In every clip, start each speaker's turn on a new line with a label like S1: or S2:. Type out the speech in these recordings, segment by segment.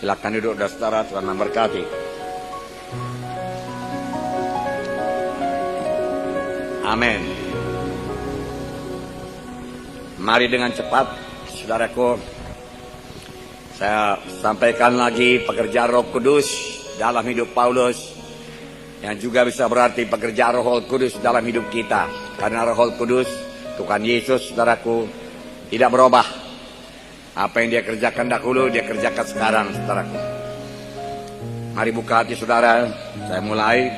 S1: Silakan duduk saudara, Tuhan memberkati. Amin. Mari dengan cepat, saudaraku, saya sampaikan lagi pekerjaan Roh Kudus dalam hidup Paulus, yang juga bisa berarti pekerjaan Roh Kudus dalam hidup kita. Karena Roh Kudus, Tuhan Yesus, saudaraku, tidak berubah. Apa yang dia kerjakan dahulu, dia kerjakan sekarang, saudaraku. Mari buka hati saudara, saya mulai.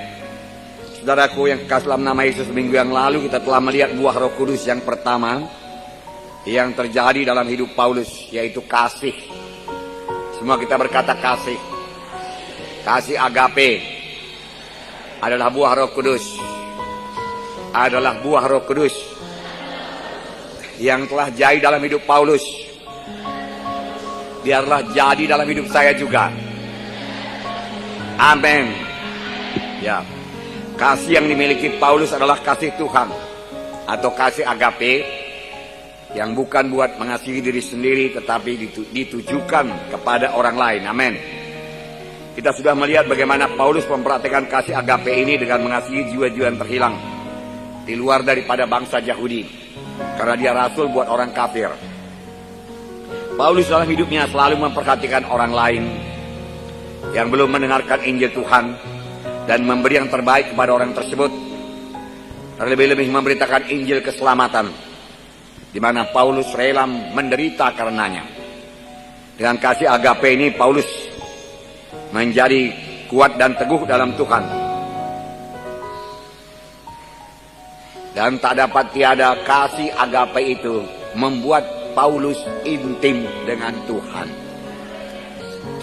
S1: Saudaraku yang kekasih dalam nama Yesus, minggu yang lalu kita telah melihat buah Roh Kudus yang pertama yang terjadi dalam hidup Paulus, yaitu kasih. Semua kita berkata kasih. Kasih agape adalah buah Roh Kudus. Adalah buah Roh Kudus yang telah jadi dalam hidup Paulus. Biarlah jadi dalam hidup saya juga. Amin. Ya. Kasih yang dimiliki Paulus adalah kasih Tuhan atau kasih agape, yang bukan buat mengasihi diri sendiri tetapi ditujukan kepada orang lain. Amin. Kita sudah melihat bagaimana Paulus mempraktikkan kasih agape ini dengan mengasihi jiwa-jiwa yang terhilang di luar daripada bangsa Yahudi, karena dia rasul buat orang kafir. Paulus dalam hidupnya selalu memperhatikan orang lain yang belum mendengarkan Injil Tuhan dan memberi yang terbaik kepada orang tersebut. Terlebih-lebih memberitakan Injil keselamatan, di mana Paulus rela menderita karenanya. Dengan kasih agape ini Paulus menjadi kuat dan teguh dalam Tuhan. Dan tak dapat tiada kasih agape itu membuat Paulus intim dengan Tuhan.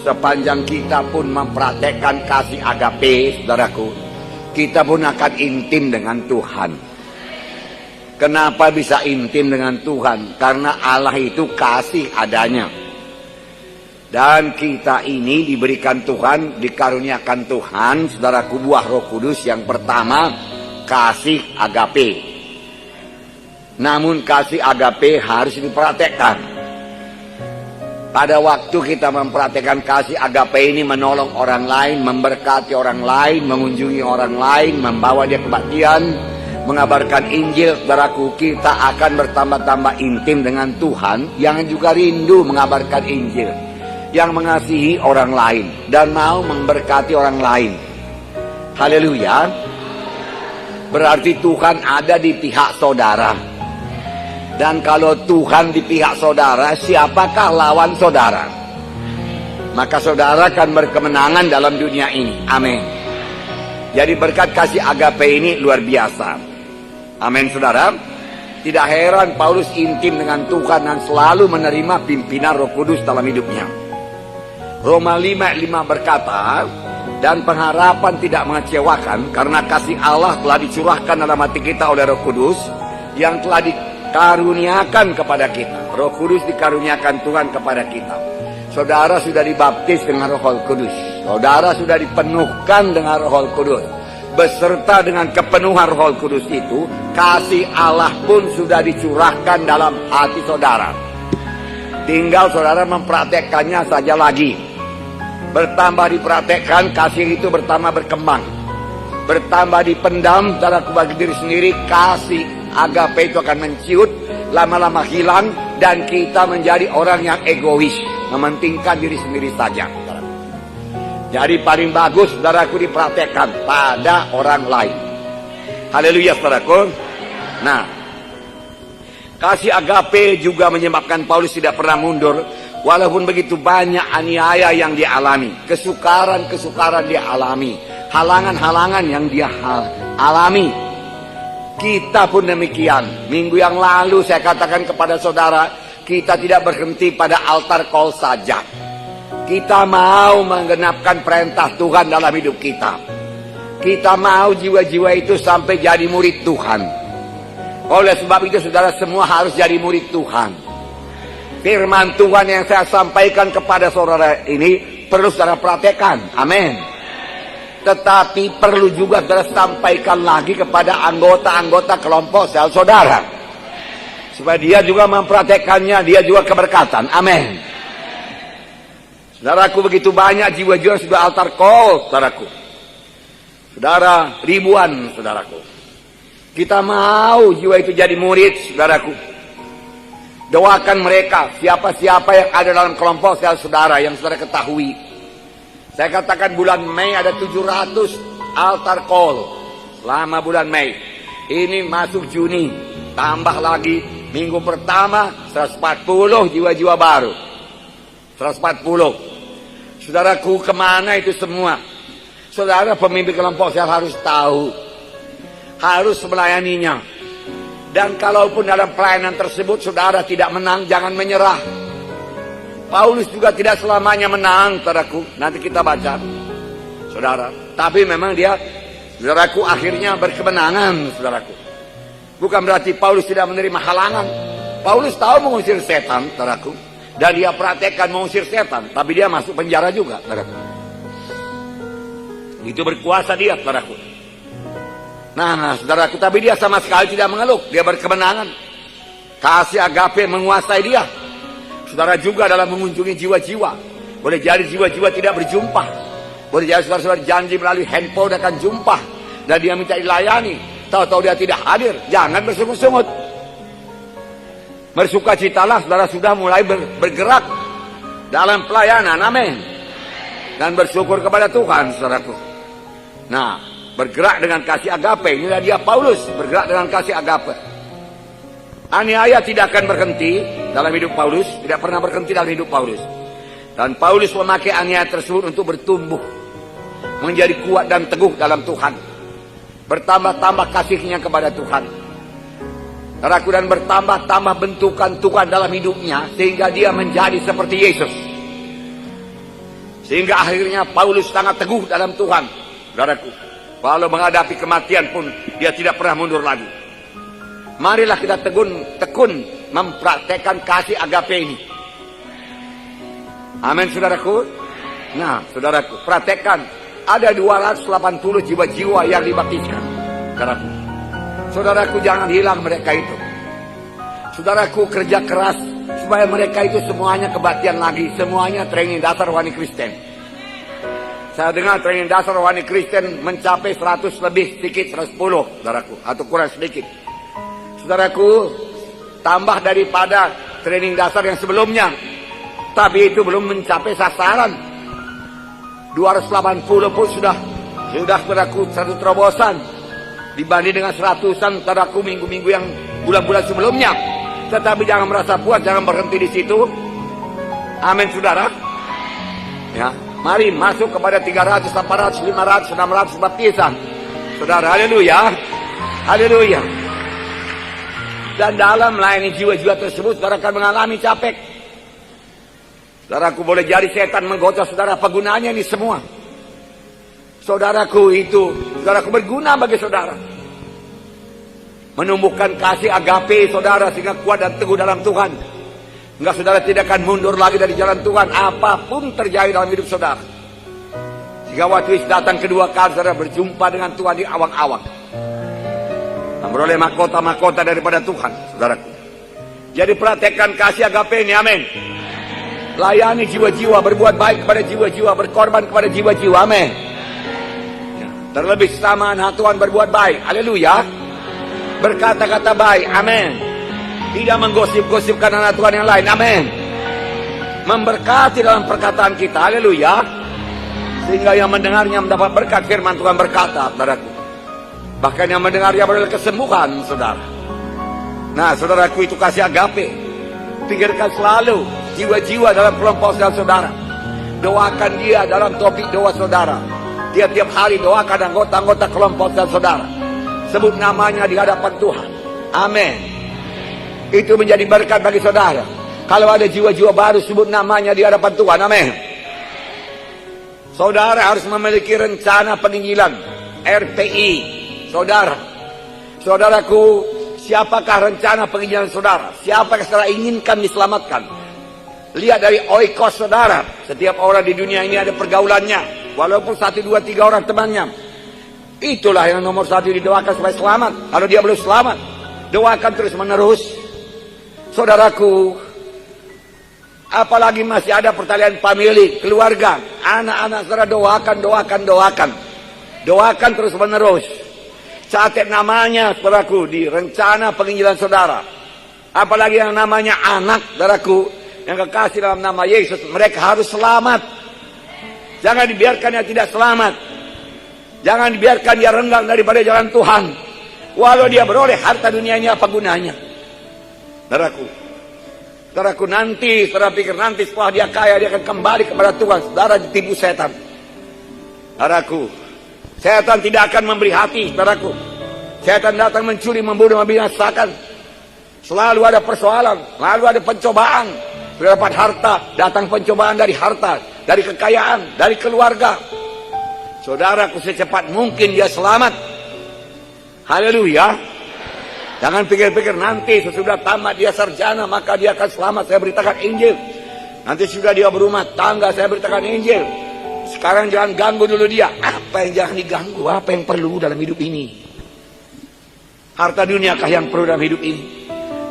S1: Sepanjang kita pun mempraktekkan kasih agape, saudaraku, kita pun akan intim dengan Tuhan. Kenapa bisa intim dengan Tuhan? Karena Allah itu kasih adanya. Dan kita ini diberikan Tuhan, dikaruniakan Tuhan, saudaraku, buah Roh Kudus yang pertama, kasih agape. Namun kasih agape harus dipraktekkan. Pada waktu kita mempraktikkan kasih agape ini, menolong orang lain, memberkati orang lain, mengunjungi orang lain, membawa dia kebaktian, mengabarkan Injil, saudaraku, kita akan bertambah-tambah intim dengan Tuhan, yang juga rindu mengabarkan Injil, yang mengasihi orang lain dan mau memberkati orang lain. Haleluya. Berarti Tuhan ada di pihak saudara. Dan kalau Tuhan di pihak saudara, siapakah lawan saudara? Maka saudara akan berkemenangan dalam dunia ini. Amin. Jadi berkat kasih agape ini luar biasa. Amin, saudara. Tidak heran Paulus intim dengan Tuhan dan selalu menerima pimpinan Roh Kudus dalam hidupnya. Roma 5:5 berkata, dan pengharapan tidak mengecewakan, karena kasih Allah telah dicurahkan dalam hati kita oleh Roh Kudus yang telah dikaruniakan kepada kita. Roh Kudus dikaruniakan Tuhan kepada kita. Saudara sudah dibaptis dengan Roh Kudus. Saudara sudah dipenuhkan dengan Roh Kudus. Beserta dengan kepenuhan Roh Kudus itu, kasih Allah pun sudah dicurahkan dalam hati saudara. Tinggal saudara mempraktekkannya saja lagi. Bertambah dipraktekkan, kasih itu bertambah berkembang. Bertambah dipendam dalam bagi diri sendiri, kasih agape itu akan menciut, lama-lama hilang, dan kita menjadi orang yang egois, mementingkan diri sendiri saja. Jadi paling bagus, saudaraku, dipraktekkan pada orang lain. Haleluya, saudaraku. Nah, kasih agape juga menyebabkan Paulus tidak pernah mundur, walaupun begitu banyak aniaya yang dia alami, kesukaran-kesukaran dia alami, halangan-halangan yang dia alami. Kita pun demikian. Minggu yang lalu saya katakan kepada saudara, kita tidak berhenti pada altar call saja. Kita mau menggenapkan perintah Tuhan dalam hidup kita. Kita mau jiwa-jiwa itu sampai jadi murid Tuhan. Oleh sebab itu saudara semua harus jadi murid Tuhan. Firman Tuhan yang saya sampaikan kepada saudara ini perlu saudara praktekkan. Amin. Tetapi perlu juga saudara sampaikan lagi kepada anggota-anggota kelompok sel saudara, supaya dia juga mempraktekannya, dia juga keberkatan. Amin. Saudaraku, begitu banyak jiwa-jiwa yang sudah altar call, saudaraku. Saudara, ribuan, saudaraku. Kita mau jiwa itu jadi murid, saudaraku. Doakan mereka, siapa-siapa yang ada dalam kelompok saudara yang saudara ketahui. Saya katakan bulan Mei ada 700 altar call selama bulan Mei. Ini masuk Juni, tambah lagi minggu pertama 140 jiwa-jiwa baru. 140. Saudaraku, kemana itu semua? Saudara pemimpin kelompok saya harus tahu, harus melayaninya. Dan kalaupun dalam pelayanan tersebut saudara tidak menang, jangan menyerah. Paulus juga tidak selamanya menang, saudaraku. Nanti kita baca, saudara. Tapi memang dia, saudaraku, akhirnya berkemenangan, saudaraku. Bukan berarti Paulus tidak menerima halangan. Paulus tahu mengusir setan, saudaraku. Dan dia praktekkan mengusir setan, tapi dia masuk penjara juga, saudaraku. Itu berkuasa dia, saudaraku. Nah, saudaraku, tapi dia sama sekali tidak mengeluh. Dia berkemenangan. Kasih agape menguasai dia. Saudara juga dalam mengunjungi jiwa-jiwa. Boleh jadi jiwa-jiwa tidak berjumpa. Boleh jadi saudara-saudara janji melalui handphone akan jumpa. Dan dia minta dilayani. Tahu-tahu dia tidak hadir. Jangan bersungut-sungut. Bersukacitalah saudara sudah mulai bergerak dalam pelayanan, amin. Dan bersyukur kepada Tuhan, saudaraku. Nah, bergerak dengan kasih agape. Inilah dia Paulus, bergerak dengan kasih agape. Aniaya tidak akan berhenti dalam hidup Paulus, tidak pernah berhenti dalam hidup Paulus. Dan Paulus memakai aniaya tersebut untuk bertumbuh, menjadi kuat dan teguh dalam Tuhan. Bertambah-tambah kasihnya kepada Tuhan. Saudaraku, dan bertambah-tambah bentukan Tuhan dalam hidupnya, sehingga dia menjadi seperti Yesus. Sehingga akhirnya Paulus sangat teguh dalam Tuhan. Saudaraku, walau menghadapi kematian pun dia tidak pernah mundur lagi. Marilah kita tekun mempraktekkan kasih agape ini. Amin, saudaraku. Nah, saudaraku, praktekkan. Ada 280 jiwa-jiwa yang dibaptiskan, saudaraku. Saudaraku, jangan hilang mereka itu. Saudaraku, kerja keras supaya mereka itu semuanya kebaktian lagi. Semuanya training dasar rohani Kristen. Saya dengar training dasar rohani Kristen mencapai 100 lebih, sedikit 110, saudaraku, atau kurang sedikit. Saudaraku, tambah daripada training dasar yang sebelumnya. Tapi itu belum mencapai sasaran. 280 pun sudah saudaraku, satu terobosan. Dibanding dengan 100-an, saudaraku, minggu-minggu yang bulan-bulan sebelumnya. Tetapi jangan merasa puas, jangan berhenti di situ. Amin, saudara. Ya, mari masuk kepada 300, 400, 500, 600 baptisan. Saudara, haleluya. Haleluya. Dan dalam melayani jiwa-jiwa tersebut, saudara akan mengalami capek. Saudaraku, boleh jadi setan menggoda saudara, apa gunanya ini semua? Saudaraku, itu saudaraku berguna bagi saudara. Menumbuhkan kasih agape saudara sehingga kuat dan teguh dalam Tuhan. Enggak, saudara tidak akan mundur lagi dari jalan Tuhan apapun terjadi dalam hidup saudara. Jika waktu Yesus datang kedua kali, saudara berjumpa dengan Tuhan di awang-awang, memperoleh mahkota-mahkota daripada Tuhan, saudaraku. Jadi praktekkan kasih agape ini, amin. Layani jiwa-jiwa, berbuat baik kepada jiwa-jiwa, berkorban kepada jiwa-jiwa, amin. Terlebih sesama anak Tuhan berbuat baik, haleluya. Berkata-kata baik, amin. Tidak menggosip-gosipkan anak Tuhan yang lain, amin. Memberkati dalam perkataan kita, haleluya. Sehingga yang mendengarnya mendapat berkat. Firman Tuhan berkata, saudaraku, bahkan yang mendengarnya beroleh kesembuhan, saudara. Nah, saudaraku, itu kasih agape. Pikirkan selalu jiwa-jiwa dalam kelompok saudara. Doakan dia dalam topik doa saudara. Tiap-tiap hari doakan anggota-anggota kelompok saudara. Sebut namanya di hadapan Tuhan. Amin. Itu menjadi berkat bagi saudara. Kalau ada jiwa-jiwa baru, sebut namanya di hadapan Tuhan. Amin. Saudara harus memiliki rencana penginjilan, RPI. Saudara, saudaraku, siapakah rencana penginjilan saudara? Siapakah saudara inginkan diselamatkan? Lihat dari oikos saudara. Setiap orang di dunia ini ada pergaulannya. Walaupun 1, 2, 3 orang temannya. Itulah yang nomor 1 didoakan supaya selamat. Kalau dia belum selamat, doakan terus menerus. Saudaraku, Apalagi masih ada pertalian famili, keluarga, anak-anak saudara doakan. Doakan terus menerus. Catat namanya saudaraku di rencana penginjilan saudara. Apalagi yang namanya anak saudaraku yang kekasih dalam nama Yesus, mereka harus selamat. Jangan dibiarkan dia tidak selamat. Jangan dibiarkan dia renggang daripada jalan Tuhan. Walau dia beroleh harta dunianya, apa gunanya? Saudaraku, nanti, saudara pikir nanti setelah dia kaya, dia akan kembali kepada Tuhan. Saudara ditipu setan. Saudaraku, setan tidak akan memberi hati, saudaraku. Setan datang mencuri, membunuh, membinasakan. Selalu ada persoalan, selalu ada pencobaan. Sudah dapat harta, datang pencobaan dari harta, dari kekayaan, dari keluarga. Saudaraku, secepat mungkin dia selamat. Haleluya. Jangan pikir-pikir nanti sesudah tamat dia sarjana maka dia akan selamat. Saya beritakan Injil. Nanti sudah dia berumah tangga, saya beritakan Injil. Sekarang jangan ganggu dulu dia. Apa yang jangan diganggu? Apa yang perlu dalam hidup ini? Harta duniakah yang perlu dalam hidup ini?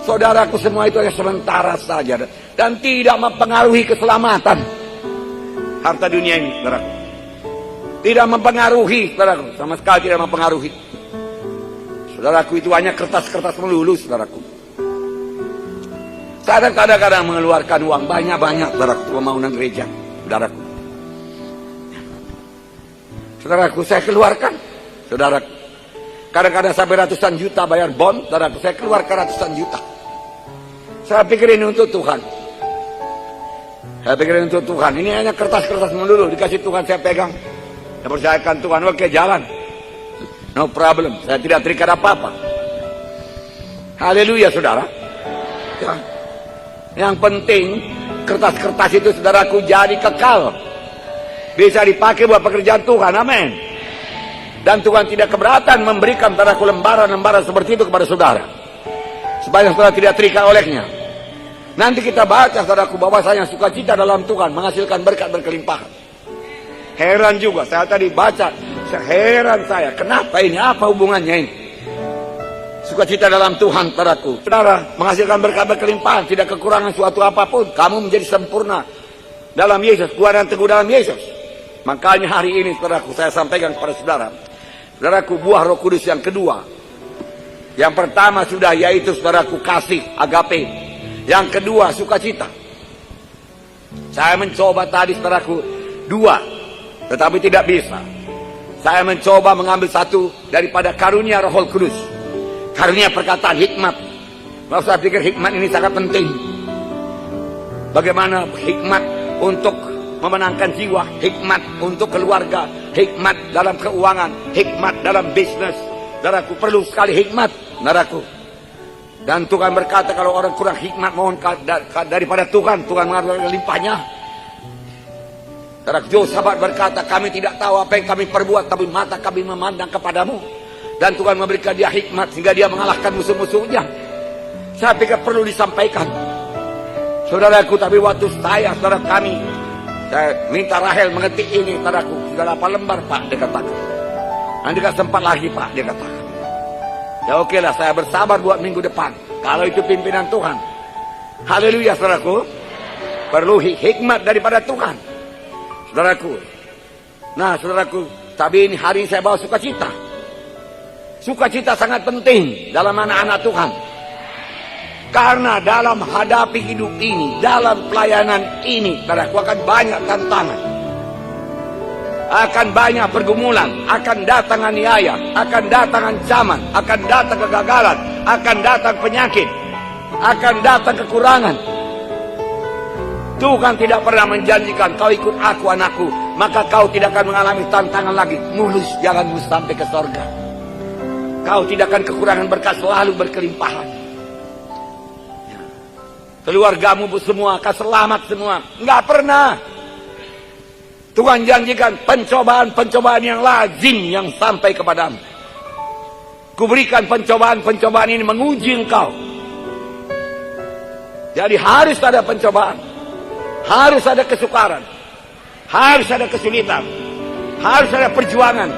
S1: Saudaraku, semua itu hanya sementara saja dan tidak mempengaruhi keselamatan. Harta dunia ini, saudaraku, tidak mempengaruhi, saudaraku, sama sekali tidak mempengaruhi. Saudaraku, itu hanya kertas-kertas melulu, saudaraku. Saya kadang-kadang mengeluarkan uang banyak-banyak, saudaraku, pembangunan gereja, saudaraku. Saudaraku, saya keluarkan, saudaraku. Kadang-kadang sampai ratusan juta bayar bond, saudaraku, saya keluarkan ratusan juta. Saya pikir ini untuk Tuhan. Saya pikir ini untuk Tuhan. Ini hanya kertas-kertas melulu, dikasih Tuhan saya pegang. Saya percayakan Tuhan, oke jalan. No problem, saya tidak terikat apa-apa. Haleluya, saudara. Ya. Yang penting kertas-kertas itu, saudaraku, jadi kekal, bisa dipakai buat pekerjaan Tuhan, amin. Dan Tuhan tidak keberatan memberikan, saudaraku, lembaran-lembaran seperti itu kepada saudara, supaya saudara tidak terikat olehnya. Nanti kita baca, saudaraku, bahwasanya sukacita dalam Tuhan menghasilkan berkat berkelimpahan. Heran juga, saya tadi baca, heran saya, kenapa ini, apa hubungannya ini? Sukacita dalam Tuhan, saudaraku. Saudara, menghasilkan berkat berkelimpahan, tidak kekurangan suatu apapun. Kamu menjadi sempurna dalam Yesus, kuat dan teguh dalam Yesus. Makanya hari ini, saudaraku, saya sampaikan kepada saudara, saudaraku, buah Roh Kudus yang kedua. Yang pertama sudah, yaitu, saudaraku, kasih, agape. Yang kedua, sukacita. Saya mencoba tadi, saudaraku, dua, tetapi tidak bisa. Saya mencoba mengambil satu daripada karunia Roh Kudus. Karunia perkataan, hikmat. Kalau saya pikir hikmat ini sangat penting. Bagaimana hikmat untuk memenangkan jiwa, hikmat untuk keluarga, hikmat dalam keuangan, hikmat dalam bisnis. Saudaraku, perlu sekali hikmat, saudaraku. Dan Tuhan berkata, kalau orang kurang hikmat, mohon daripada Tuhan, Tuhan mengatur limpahnya. Saudara Yosafat berkata, kami tidak tahu apa yang kami perbuat, tapi mata kami memandang kepadamu. Dan Tuhan memberikan dia hikmat sehingga dia mengalahkan musuh-musuhnya. Saya pikir perlu disampaikan, saudaraku. Tapi waktu saya minta Rahel mengetik ini, saudaraku, sudah 8 lembar, Pak, dia katakan. Nanti gak sempat lagi, Pak, dia katakan. Ya oke lah, saya bersabar buat minggu depan, kalau itu pimpinan Tuhan. Haleluya, saudaraku. Perlu hikmat daripada Tuhan, saudaraku. Nah, saudaraku, tapi ini hari ini saya bawa sukacita. Sukacita sangat penting dalam anak-anak Tuhan. Karena dalam hadapi hidup ini, dalam pelayanan ini, saudaraku, akan banyak tantangan. Akan banyak pergumulan, akan datang aniaya, akan datang ancaman, akan datang kegagalan, akan datang penyakit, akan datang kekurangan. Tuhan tidak pernah menjanjikan, kau ikut aku anakku, maka kau tidak akan mengalami tantangan lagi. Mulus jalanmu sampai ke sorga. Kau tidak akan kekurangan berkat, selalu berkelimpahan. Keluargamu semua akan selamat semua. Enggak pernah. Tuhan janjikan pencobaan-pencobaan yang lazim yang sampai kepadamu. Kuberikan pencobaan-pencobaan ini menguji engkau. Jadi harus ada pencobaan. Harus ada kesukaran. Harus ada kesulitan. Harus ada perjuangan.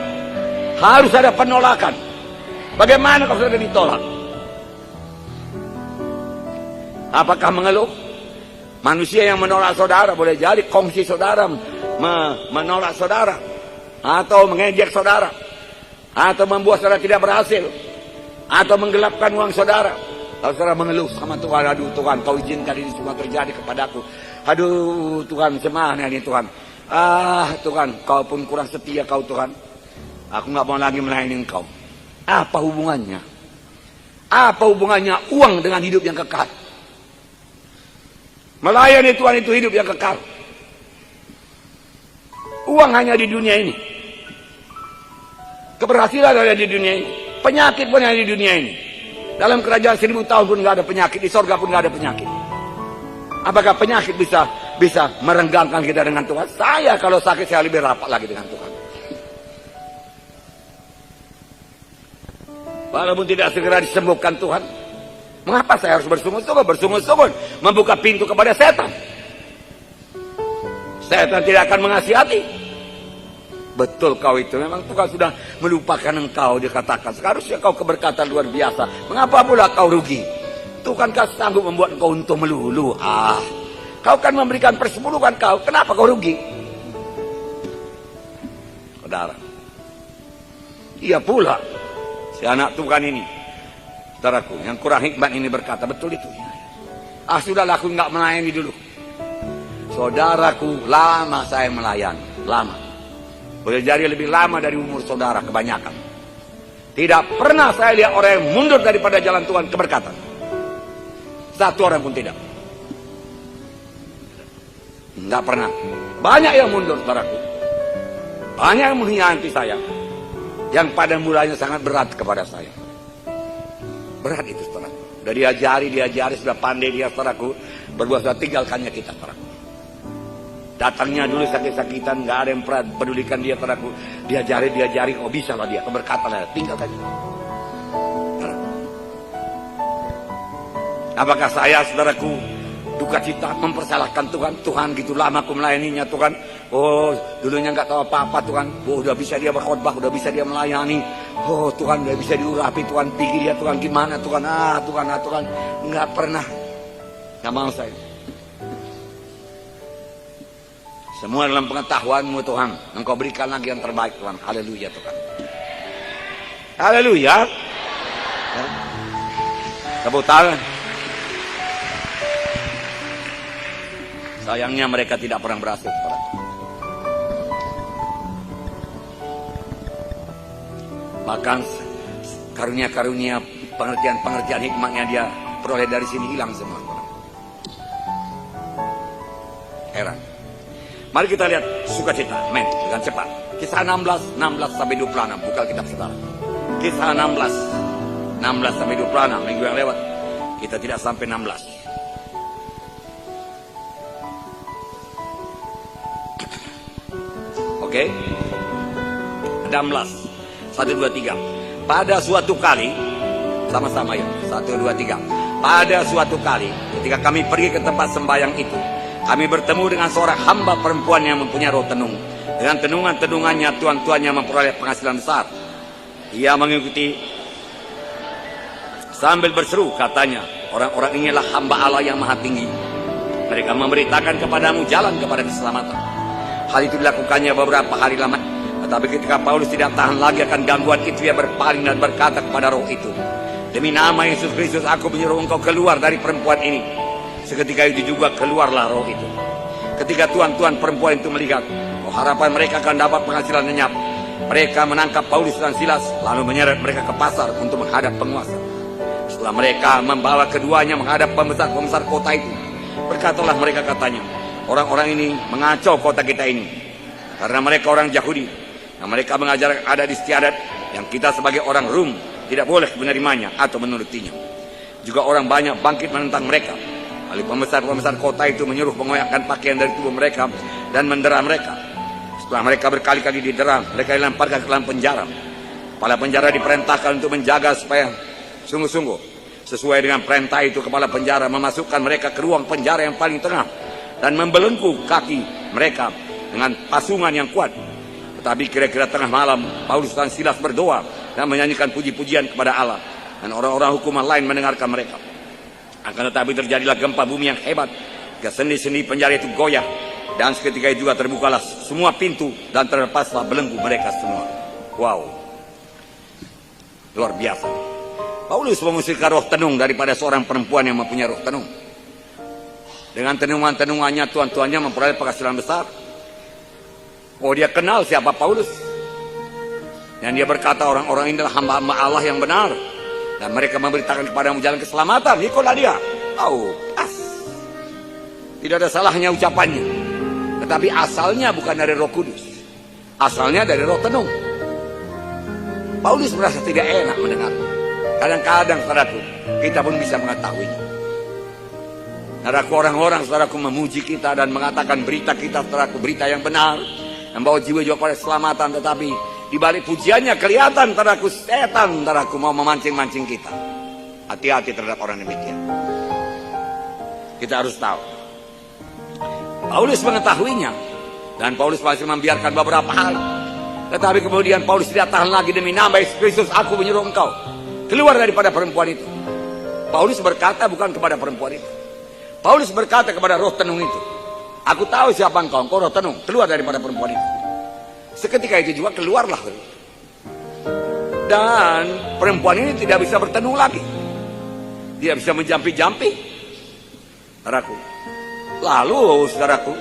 S1: Harus ada penolakan. Bagaimana kalau sudah ditolak? Apakah mengeluh? Manusia yang menolak saudara boleh jadi kongsi saudara menolak saudara, atau mengejek saudara, atau membuat saudara tidak berhasil, atau menggelapkan uang saudara. Kalau saudara mengeluh sama Tuhan, aduh Tuhan, kau izinkan ini semua terjadi kepadaku. Aduh Tuhan, semana ini Tuhan. Tuhan, kau pun kurang setia kau Tuhan. Aku nggak mau lagi melayani engkau. Apa hubungannya? Apa hubungannya uang dengan hidup yang kekal? Melayani Tuhan itu hidup yang kekal. Uang hanya di dunia ini. Keberhasilan ada di dunia ini. Penyakit pun ada di dunia ini. Dalam kerajaan 1000 tahun pun nggak ada penyakit. Di sorga pun nggak ada penyakit. Apakah penyakit bisa merenggangkan kita dengan Tuhan? Saya kalau sakit saya lebih rapat lagi dengan Tuhan. Walaupun tidak segera disembuhkan Tuhan, mengapa saya harus bersungut-sungut membuka pintu kepada setan? Setan tidak akan mengasihati. Betul kau itu, memang Tuhan sudah melupakan engkau, dikatakan. Seharusnya kau keberkatan luar biasa. Mengapa pula kau rugi? Tuhan kan sanggup membuat engkau untung melulu. Kau kan memberikan persepuluhan kau, kenapa kau rugi? Saudara, iya pula si anak Tuhan ini, saudaraku, yang kurang hikmat ini berkata, betul itu. Sudahlah, aku nggak melayani dulu. Saudaraku, lama saya melayani, lama. Boleh jadi lebih lama dari umur saudara kebanyakan. Tidak pernah saya lihat orang yang mundur daripada jalan Tuhan keberkatan. Satu orang pun tidak. Enggak pernah. Banyak yang mundur, saudaraku. Banyak yang mengkhianati saya. Yang pada mulanya sangat berat kepada saya. Berat itu, saudaraku. Sudah diajari, sudah pandai dia, saudaraku. Berbuat sudah tinggalkannya kita, saudaraku. Datangnya dulu sakit-sakitan, nggak ada yang pernah pedulikan dia, saudaraku. Diajari, oh bisa lah dia, keberkatan lah, tinggalkan. Apakah saya, saudaraku, duka cita mempersalahkan Tuhan? Tuhan gitu lama aku melayaninya Tuhan. Oh, dulunya nggak tahu apa-apa Tuhan. Oh, udah bisa dia berkhotbah, udah bisa dia melayani. Oh, Tuhan udah bisa diurapi Tuhan. Pikir dia Tuhan gimana Tuhan? Tuhan. Nggak pernah. Nggak mau saya. Semua dalam pengetahuanmu Tuhan. Engkau berikan lagi yang terbaik Tuhan. Haleluya Tuhan. Haleluya. Tepuk tangan. Sayangnya mereka tidak pernah berhasil. Bahkan karunia-karunia pengertian hikmatnya dia peroleh dari sini hilang semua. Heran. Mari kita lihat sukacita, dengan cepat. Kisah 16 sampai 26, buka kitab saudara. Kisah 16 sampai 26, minggu yang lewat kita tidak sampai 16. Oke. 16 1, 2, 3. Pada suatu kali, sama-sama ya, 1, 2, 3. Pada suatu kali ketika kami pergi ke tempat sembahyang itu, kami bertemu dengan seorang hamba perempuan yang mempunyai roh tenung. Dengan tenungan-tenungannya tuan-tuannya memperoleh penghasilan besar. Ia mengikuti sambil berseru, katanya, orang-orang inilah hamba Allah yang maha tinggi. Mereka memberitakan kepadamu jalan kepada keselamatan. Hal itu dilakukannya beberapa hari lama. Tetapi ketika Paulus tidak tahan lagi akan gangguan itu, ia berpaling dan berkata kepada roh itu, demi nama Yesus Kristus aku menyuruh engkau keluar dari perempuan ini. Seketika itu juga keluarlah roh itu. Ketika tuan-tuan perempuan itu melihat, harapan mereka akan dapat penghasilan lenyap, mereka menangkap Paulus dan Silas, lalu menyeret mereka ke pasar untuk menghadap penguasa. Setelah mereka membawa keduanya menghadap pembesar-pembesar kota itu, berkatalah mereka, katanya, orang-orang ini mengacau kota kita ini, karena mereka orang Yahudi, dan mereka mengajar adat istiadat yang kita sebagai orang Rum tidak boleh menerimanya atau menurutinya. Juga orang banyak bangkit menentang mereka. Lalu pembesar-pembesar kota itu menyuruh mengoyakkan pakaian dari tubuh mereka dan mendera mereka. Setelah mereka berkali-kali didera, mereka dilemparkan ke dalam penjara. Kepala penjara diperintahkan untuk menjaga supaya sungguh-sungguh sesuai dengan perintah itu. Kepala penjara memasukkan mereka ke ruang penjara yang paling tengah dan membelenggu kaki mereka dengan pasungan yang kuat. Tetapi kira-kira tengah malam, Paulus dan Silas berdoa dan menyanyikan puji-pujian kepada Allah, dan orang-orang hukuman lain mendengarkan mereka. Akan tetapi terjadilah gempa bumi yang hebat Ketika sendi-sendi penjara itu goyah, dan seketika itu juga terbukalah semua pintu dan terlepaslah belenggu mereka semua. Wow, luar biasa. Paulus mengusirkan roh tenung daripada seorang perempuan yang mempunyai roh tenung. Dengan tenungan-tenungannya, tuan-tuannya memperoleh penghasilan besar. Oh, dia kenal siapa Paulus. Dan dia berkata, orang-orang ini adalah hamba-hamba Allah yang benar. Dan mereka memberitakan kepadamu jalan keselamatan. Ikutlah dia. Oh, pas. Tidak ada salahnya ucapannya. Tetapi asalnya bukan dari Roh Kudus. Asalnya dari roh tenung. Paulus merasa tidak enak mendengar. Kadang-kadang, saudaraku, kita pun bisa mengetahuinya. Saudaraku, orang-orang, saudaraku, memuji kita dan mengatakan berita kita, saudaraku, berita yang benar. Membawa jiwa-jiwa pada keselamatan. Tetapi di balik pujiannya kelihatan, saudaraku, setan, saudaraku, mau memancing-mancing kita. Hati-hati terhadap orang demikian. Kita harus tahu. Paulus mengetahuinya. Dan Paulus masih membiarkan beberapa hal. Tetapi kemudian Paulus tidak tahan lagi, demi nama Yesus Kristus aku menyuruh engkau keluar daripada perempuan itu. Paulus berkata bukan kepada perempuan itu. Paulus berkata kepada roh tenung itu, aku tahu siapa engkau roh tenung, keluar daripada perempuan itu. Seketika itu juga keluarlah. Dan perempuan ini tidak bisa bertenung lagi. Dia bisa menjampi-jampi. Saudaraku. Lalu, saudaraku,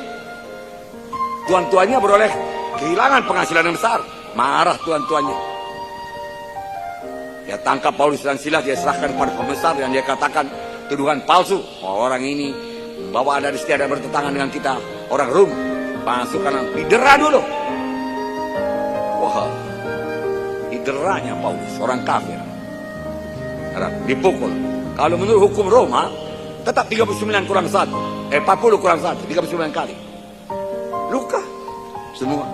S1: tuan-tuannya beroleh kehilangan penghasilan yang besar. Marah tuan-tuannya. Dia tangkap Paulus dan Silas, dia serahkan kepada pembesar dan dia katakan tuduhan palsu. Oh, orang ini membawa adat istiadat bertentangan dengan kita, orang Rom. Masukkan, didera dulu. Wah, dideranya Paulus, orang kafir. Dipukul. Kalau menurut hukum Roma, tetap 39 kurang 1. 40 kurang 1, 39 kali. Luka semua.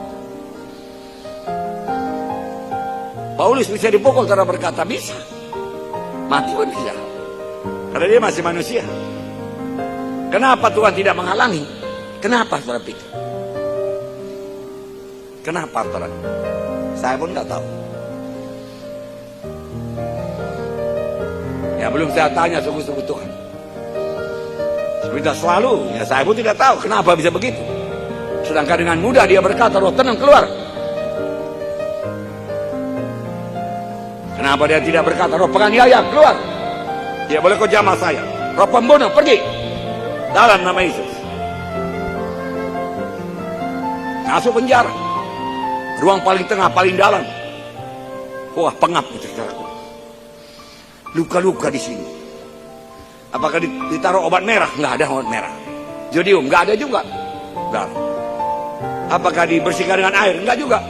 S1: Paulus bisa dipukul, cara berkata bisa. Mati pun bisa. Karena dia masih manusia. Kenapa Tuhan tidak menghalangi? Kenapa, saudara pikir? Kenapa, saudara? Saya pun nggak tahu. Ya belum saya tanya sungguh-sungguh Tuhan. Seperti selalu, ya saya pun tidak tahu kenapa bisa begitu. Sedangkan dengan mudah dia berkata, roh tenang keluar. Kenapa dia tidak berkata, roh penganiaya keluar? Dia boleh kau jamah saya. Roh pembunuh pergi. Dalam nama Yesus. Masuk penjara. Ruang paling tengah, paling dalam. Wah, pengap itu, saudaraku. Luka-luka di sini. Apakah ditaruh obat merah? Nggak ada obat merah. Jodium? Nggak ada juga. Nggak ada. Apakah dibersihkan dengan air? Nggak juga.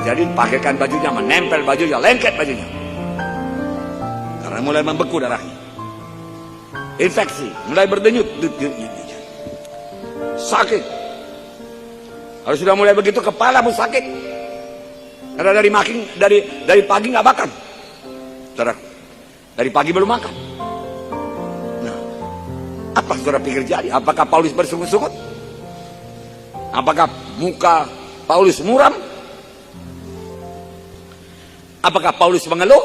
S1: Jadi pakaikan bajunya, menempel bajunya, lengket bajunya. Karena mulai membeku darahnya. Infeksi, mulai berdenyut. Sakit. Kalau sudah mulai begitu, kepala pun sakit. Karena dari pagi nggak makan. Dari pagi belum makan. Nah, apa saudara pikir jadi? Apakah Paulus bersungut-sungut? Apakah muka Paulus muram? Apakah Paulus mengeluh?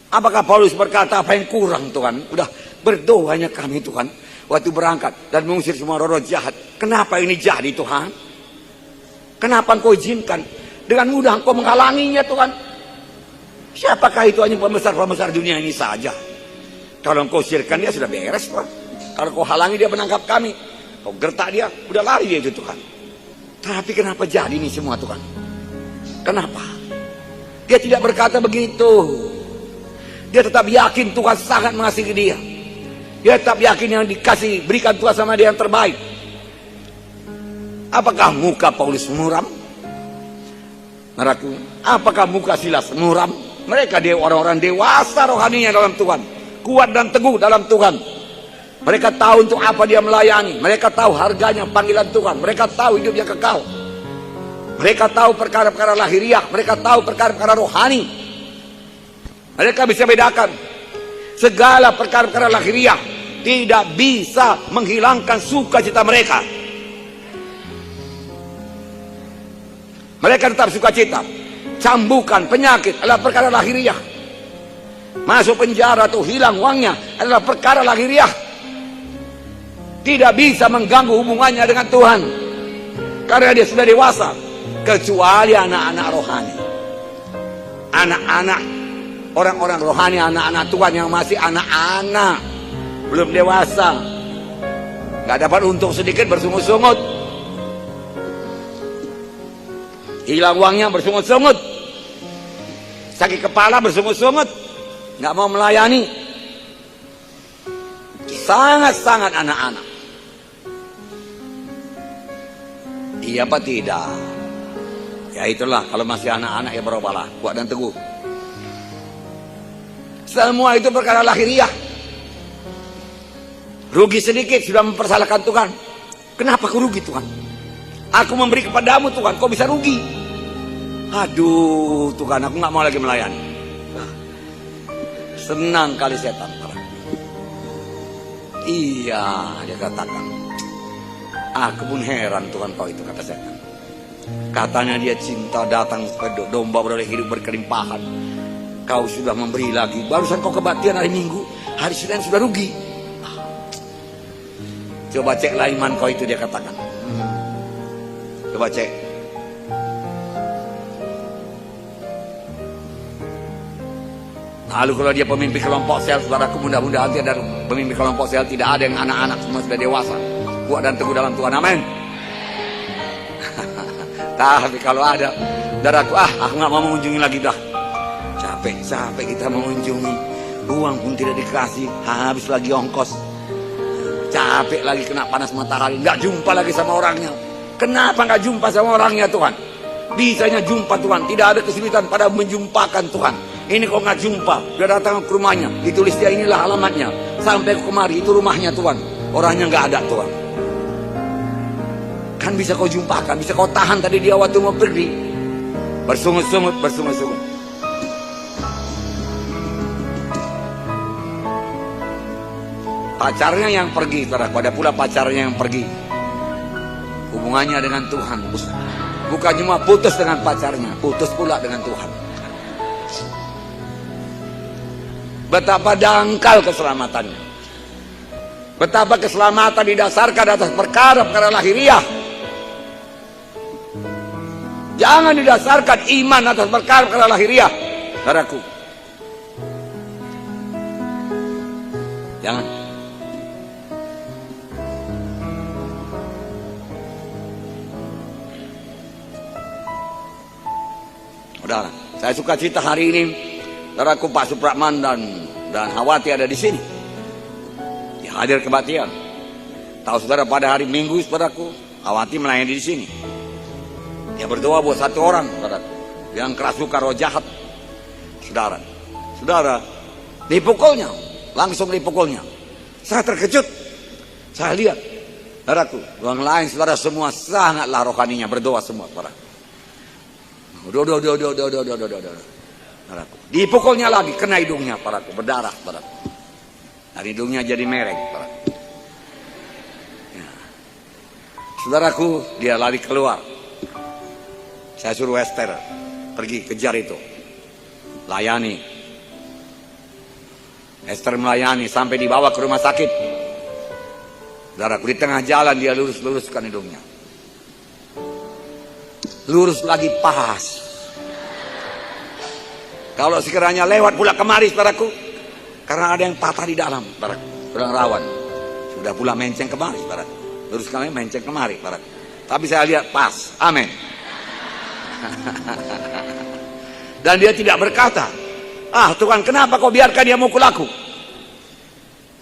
S1: Apakah Paulus berkata, apa yang kurang Tuhan? Udah berdoanya kami Tuhan waktu berangkat dan mengusir semua roh jahat. Kenapa ini jadi Tuhan? Kenapa Engkau izinkan? Dengan mudah Engkau menghalanginya Tuhan. Siapakah itu? Hanya pembesar-pembesar dunia ini saja. Kalau Engkau usirkan dia sudah beres Tuhan. Kalau Kau halangi dia menangkap kami, Kau gertak dia, udah lari dia itu Tuhan. Tapi kenapa jadi ini semua Tuhan? Kenapa? Dia tidak berkata begitu. Dia tetap yakin Tuhan sangat mengasihi dia. Dia tetap yakin yang berikan Tuhan sama dia yang terbaik. Apakah muka Paulus muram? Saudaraku, apakah muka Silas muram? Mereka dia orang-orang dewasa rohaninya dalam Tuhan, kuat dan teguh dalam Tuhan. Mereka tahu untuk apa dia melayani. Mereka tahu harganya panggilan Tuhan. Mereka tahu hidupnya kekal. Mereka tahu perkara-perkara lahiriah. Mereka tahu perkara-perkara rohani. Mereka bisa bedakan segala perkara-perkara lahiriah tidak bisa menghilangkan sukacita mereka. Mereka tetap sukacita. Cambukan, penyakit adalah perkara lahiriah. Masuk penjara atau hilang uangnya adalah perkara lahiriah. tidak bisa mengganggu hubungannya dengan Tuhan karena dia sudah dewasa, kecuali anak-anak rohani. Anak-anak orang-orang rohani, anak-anak Tuhan yang masih anak-anak, belum dewasa, nggak dapat untung sedikit bersungut-sungut, hilang uangnya bersungut-sungut, sakit kepala bersungut-sungut, nggak mau melayani. Sangat-sangat anak-anak. Iya apa tidak? Ya itulah, kalau masih anak-anak ya berubahlah, kuat dan teguh. Semua itu perkara lahiriah. Rugi sedikit sudah mempersalahkan Tuhan. Kenapa kau rugi Tuhan? Aku memberi kepadamu Tuhan, kau bisa rugi. Aduh Tuhan, aku nggak mau lagi melayani. Senang kali setan. Iya, dia katakan, aku pun heran Tuhan kau itu, kata setan. Katanya dia cinta datang sebagai domba beroleh hidup berkelimpahan. Kau sudah memberi lagi, barusan kau kebaktian hari Minggu, hari Senin sudah rugi. Coba ceklah iman kau itu, dia katakan. Coba cek. Lalu kalau dia pemimpin kelompok sel, saudaraku, mudah-mudahan ada pemimpin kelompok sel tidak ada yang anak-anak, semua sudah dewasa, kuat dan teguh dalam Tuhan. Amin. Tapi kalau ada, saudaraku, aku nggak mau mengunjungi lagi dah. Capek kita mengunjungi, uang pun tidak dikasih, habis lagi ongkos. Capek lagi kena panas matahari, nggak jumpa lagi sama orangnya. Kenapa nggak jumpa sama orangnya Tuhan? Bisanya jumpa Tuhan, tidak ada kesulitan pada menjumpakan Tuhan. Ini kok nggak jumpa, udah datang ke rumahnya, ditulis dia inilah alamatnya, sampai kemari itu rumahnya Tuhan, orangnya nggak ada Tuhan. Kan bisa kau jumpakan, bisa kau tahan tadi dia waktu mau pergi, bersungut-sungut. Pacarnya yang pergi, saudara, ada pula pacarnya yang pergi. Hubungannya dengan Tuhan, bukan cuma putus dengan pacarnya, putus pula dengan Tuhan. Betapa dangkal keselamatannya. Betapa keselamatan didasarkan atas perkara-perkara lahiriah. Jangan didasarkan iman atas perkara-perkara lahiriah, saudaraku. Jangan. Saudara, saya suka cerita hari ini. Saudaraku, Pak Supratman dan Hawati ada di sini. Dia hadir kebaktian. Tahu saudara, pada hari Minggu, saudaraku, Hawati melayani di sini. Dia berdoa buat satu orang, saudaraku, yang kerasukan roh jahat. Saudara, dipukulnya, langsung dipukulnya. Saya terkejut. Saya lihat, saudaraku, orang lain, saudara semua sangatlah rohaninya, berdoa semua, saudara. Paraku. Dipukulnya lagi, kena hidungnya, paraku, berdarah, paraku. Dan hidungnya jadi mereng, paraku. Ya. Saudaraku, dia lari keluar. Saya suruh Esther pergi kejar itu, layani. Esther melayani sampai dibawa ke rumah sakit. Saudaraku, di tengah jalan dia luruskan hidungnya. Lurus lagi pas. Kalau sekiranya lewat pula kemari, saudaraku, karena ada yang patah di dalam, saudaraku, kurang rawan. Sudah pula menceng kemari, saudaraku. Luruskan lagi, menceng kemari, saudaraku. Tapi saya lihat pas, amin. Dan dia tidak berkata, Tuhan, kenapa kau biarkan dia mukul aku?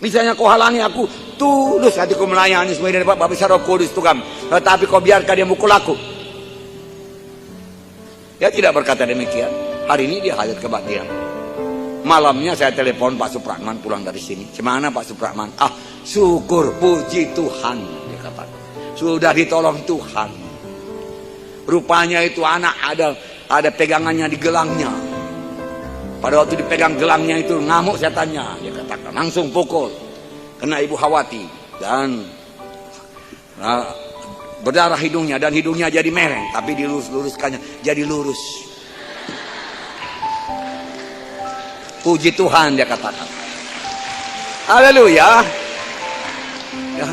S1: Misalnya kau halangi aku, tulus hatiku melayani semua dari Bapak besar Roh Kudus Tuhan. Tetapi kau biarkan dia mukul aku. Dia tidak berkata demikian. Hari ini dia hadir kebaktian. Malamnya saya telepon Pak Supratman pulang dari sini. Gimana Pak Supratman? Syukur, puji Tuhan, dia katakan. Sudah ditolong Tuhan. Rupanya itu anak ada pegangannya di gelangnya. Pada waktu dipegang gelangnya itu ngamuk setannya, dia katakan. Langsung pukul. Kena Ibu Hawati dan berdarah hidungnya, dan hidungnya jadi mereng, tapi diluruskannya jadi lurus. Puji Tuhan, dia katakan. Haleluya. Ya.